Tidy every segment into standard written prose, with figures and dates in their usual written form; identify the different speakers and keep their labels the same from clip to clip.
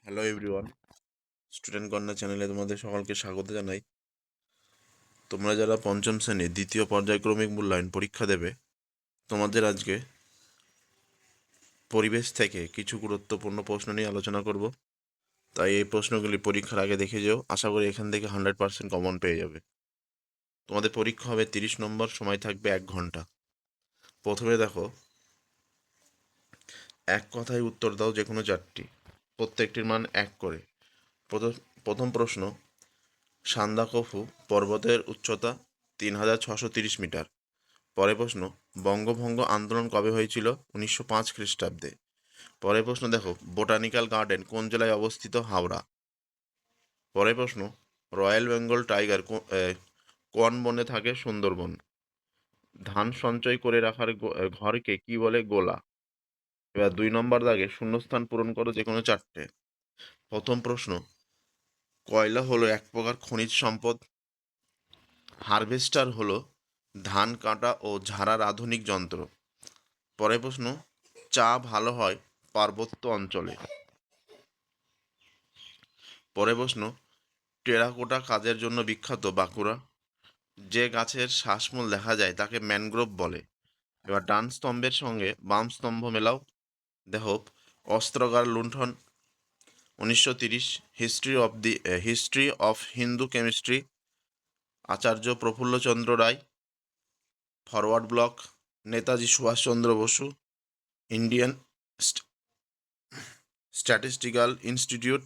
Speaker 1: Hello everyone, student corner চ্যানেলে তোমাদের সকলকে স্বাগত জানাই। তোমরা যারা পঞ্চম শ্রেণীর দ্বিতীয় পর্যায়ক্রমিক মূল্যায়ন পরীক্ষা দেবে, তোমাদের আজকে পরিবেশ থেকে কিছু গুরুত্বপূর্ণ প্রশ্ন নিয়ে আলোচনা করব। তাই এই প্রশ্নগুলি পরীক্ষার আগে দেখে যেও। আশা করি এখান থেকে 100% কমন পেয়ে যাবে। তোমাদের পরীক্ষা হবে 30 নম্বর, সময় থাকবে 1 ঘন্টা। প্রথমে দেখো, এক কথায় উত্তর দাও যে কোনো 4টি, প্রত্যেকটির মান 1 করে। প্রথম প্রথম প্রশ্ন, সান্দাকফু পর্বতের উচ্চতা 3630 মিটার। পরের প্রশ্ন, বঙ্গভঙ্গ আন্দোলন কবে হয়েছিল? 1905 খ্রিস্টাব্দে। পরের প্রশ্ন দেখো, বোটানিক্যাল গার্ডেন কোন জেলায় অবস্থিত? হাওড়া। পরের প্রশ্ন, রয়্যাল বেঙ্গল টাইগার কোন বনে থাকে? সুন্দরবন। ধান সঞ্চয় করে রাখার ঘরকে কি বলে? গোলা। এবার 2 নম্বর দাগে শূন্যস্থান পূরণ করো যে কোনো 4টে। প্রথম প্রশ্ন, কয়লা হলো এক প্রকার খনিজ সম্পদ। হারভেস্টার হলো ধান কাটা ও ঝাড়ার আধুনিক যন্ত্র। পরের প্রশ্ন, চা ভালো হয় পার্বত্য অঞ্চলে। পরের প্রশ্ন, টেরাকোটা কাজের জন্য বিখ্যাত বাঁকুড়া। যে গাছের শ্বাসমূল দেখা যায় তাকে ম্যানগ্রোভ বলে। এবার ডান স্তম্ভের সঙ্গে বাম স্তম্ভ মেলাও। দেখো, অস্ত্রাগার লুণ্ঠন 1930। History of Hindu chemistry Acharya Prafulla Chandra Ray. Forward Bloc Netaji Subhas Chandra Bose. Indian Statistical Institute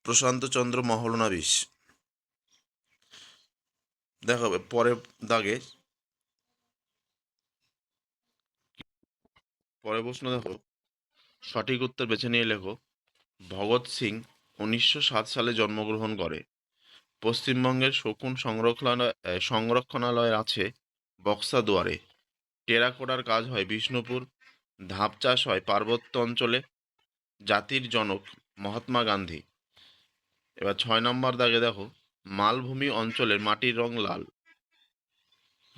Speaker 1: Prasanta Chandra Mahalanobis. দেখো পরের দাগে, পরের প্রশ্ন দেখো, সঠিক উত্তর বেছে নিয়ে লেখো। ভগৎ সিং 1907 সালে জন্মগ্রহণ করে। পশ্চিমবঙ্গের শকুন সংরক্ষণালয় আছে বক্সা দুয়ারে। টেরাকোটার কাজ হয় বিষ্ণুপুর। ধাপ চাষ হয় পার্বত্য অঞ্চলে। জাতির জনক মহাত্মা গান্ধী। এবার 6 নম্বর দাগে দেখো, মালভূমি অঞ্চলের মাটির রং লাল।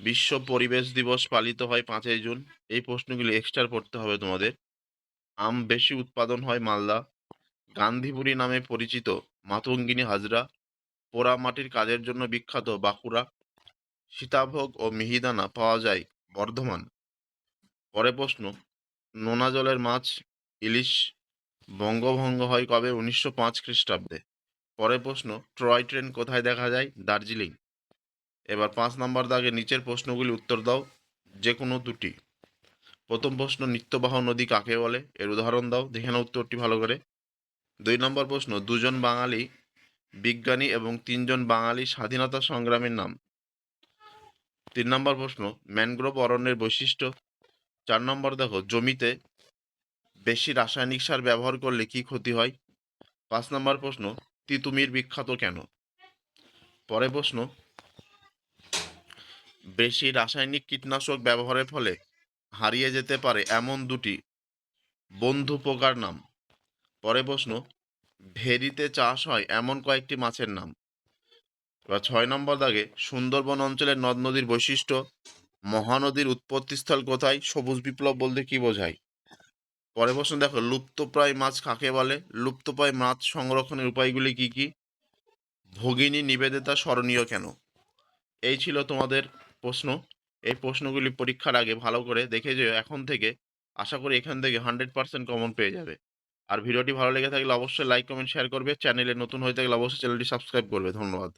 Speaker 1: বিশ্ব পরিবেশ দিবস পালিত হয় 5ই জুন। এই প্রশ্নগুলি এক্সট্রা পড়তে হবে তোমাদের। আম বেশি উৎপাদন হয় মালদা। গান্ধীপুরী নামে পরিচিত মাতঙ্গিনী হাজরা। পোড়ামাটির কাজের জন্য বিখ্যাত বাঁকুড়া। সীতাভোগ ও মিহিদানা পাওয়া যায় বর্ধমান। পরের প্রশ্ন, নোনা জলের মাছ ইলিশ বঙ্গভঙ্গ হয় কবে? 1905 খ্রিস্টাব্দে। পরের প্রশ্ন, ট্রয় ট্রেন কোথায় দেখা যায়? দার্জিলিং। এবার 5 নম্বর দাগে নিচের প্রশ্নগুলি উত্তর দাও যে কোনো 2টি। প্রথম প্রশ্ন, নিত্যবাহ নদী কাকে বলে? এর উদাহরণ দাও। দেখে নাও উত্তরটি ভালো করে। 2 নম্বর প্রশ্ন, 2জন বাঙালি বিজ্ঞানী এবং 3জন বাঙালি স্বাধীনতা সংগ্রামীর নাম। 3 নম্বর প্রশ্ন, ম্যানগ্রোভ অরণ্যের বৈশিষ্ট্য। 4 নম্বর দেখো, জমিতে বেশি রাসায়নিক সার ব্যবহার করলে কি ক্ষতি হয়? 5 নম্বর প্রশ্ন, তিতুমির বিখ্যাত কেন? পরের প্রশ্ন, বেশি রাসায়নিক কীটনাশক ব্যবহারের ফলে হারিয়ে যেতে পারে এমন 2টি বন্ধু পোকার নাম। পরের প্রশ্ন, ভেরিতে চাষ হয় এমন কয়েকটি মাছের নাম। এবার 6 নম্বর দাগে, সুন্দরবন অঞ্চলের নদ নদীর বৈশিষ্ট্য। মহানদীর উৎপত্তিস্থল কোথায়? সবুজ বিপ্লব বলতে কি বোঝায়? পরের প্রশ্ন দেখো, লুপ্তপ্রায় মাছ কাকে বলে? লুপ্তপ্রায় মাছ সংরক্ষণের উপায়গুলি কি কি? ভগিনী নিবেদিতা স্মরণীয় কেন? এই ছিল তোমাদের প্রশ্ন। এই প্রশ্নগুলি পরীক্ষার আগে ভালো করে দেখে যেও এখন থেকে। আশা করি এখান থেকে 100% কমন পেয়ে যাবে। আর ভিডিওটি ভালো লেগে থাকলে অবশ্যই লাইক কমেন্ট শেয়ার করবে। চ্যানেলে নতুন হয়ে থাকলে অবশ্যই চ্যানেলটি সাবস্ক্রাইব করবে। ধন্যবাদ।